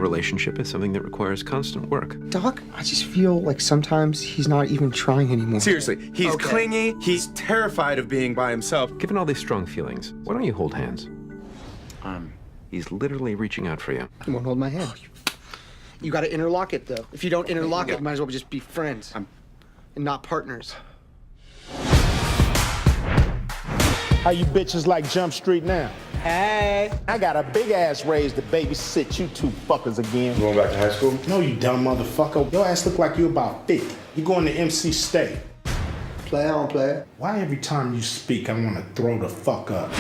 relationship is something that requires constant work. Doc, I just feel like sometimes he's not even trying anymore. Seriously, he's clingy, he's terrified of being by himself. Given all these strong feelings, why don't you hold hands? He's literally reaching out for you. You won't hold my hand. You gotta interlock it, though. If you don't interlock it, you might as well just be friends and not partners. How you bitches like Jump Street now? Hey. I got a big ass raise to babysit you two fuckers again. Going back to high school? No, you dumb motherfucker. Your ass look like you about 50. You going to MC State. Play on, play. Why every time you speak, I want to throw the fuck up?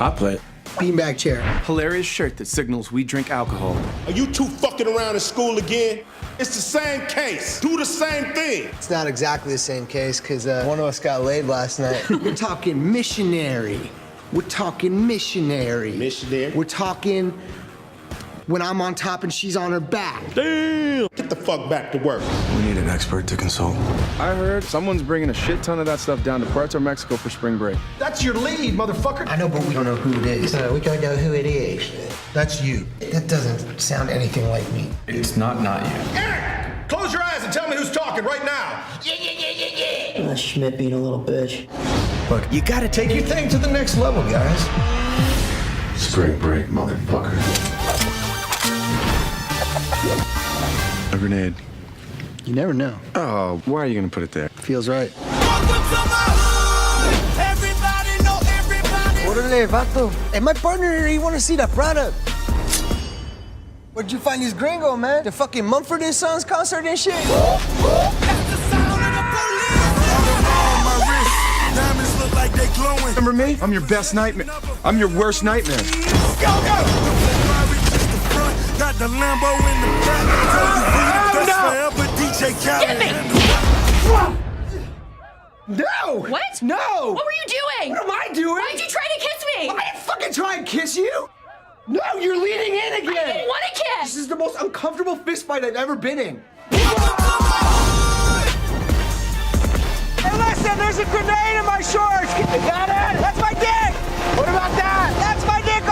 I play. Beanbag chair. Hilarious shirt that signals we drink alcohol. Are you two fucking around in school again? It's the same case. Do the same thing. It's not exactly the same case, because one of us got laid last night. We're talking missionary. We're talking missionary. Missionary? We're talking when I'm on top and she's on her back. Damn! Get the fuck back to work. We need an expert to consult. I heard someone's bringing a shit ton of that stuff down to Puerto Mexico for spring break. That's your lead, motherfucker. I know, but we don't know who it is. We don't know who it is. That's you. That doesn't sound anything like me. It's not you. Eric! Close your eyes and tell me who's talking right now! Schmidt being a little bitch. Look, you gotta take your thing to the next level, guys. Spring break, motherfucker. A grenade. You never know. Oh, why are you gonna put it there? Feels right. Orale, vato. Hey, my partner here, he want to see the product. Where'd you find this gringo, man? The fucking Mumford & Sons concert and shit? Remember me? I'm your best nightmare. I'm your worst nightmare. Got the Lambo in the back. Forever DJ Khaled. No! What? No! What were you doing? What am I doing? Why did you try to kiss me? I didn't fucking try and kiss you! No, you're leaning in again! I didn't want to This kiss! is the most uncomfortable fist fight I've ever been in. Hey, listen, there's a grenade in my shorts. You got it? That's my dick. What about that? That's my dick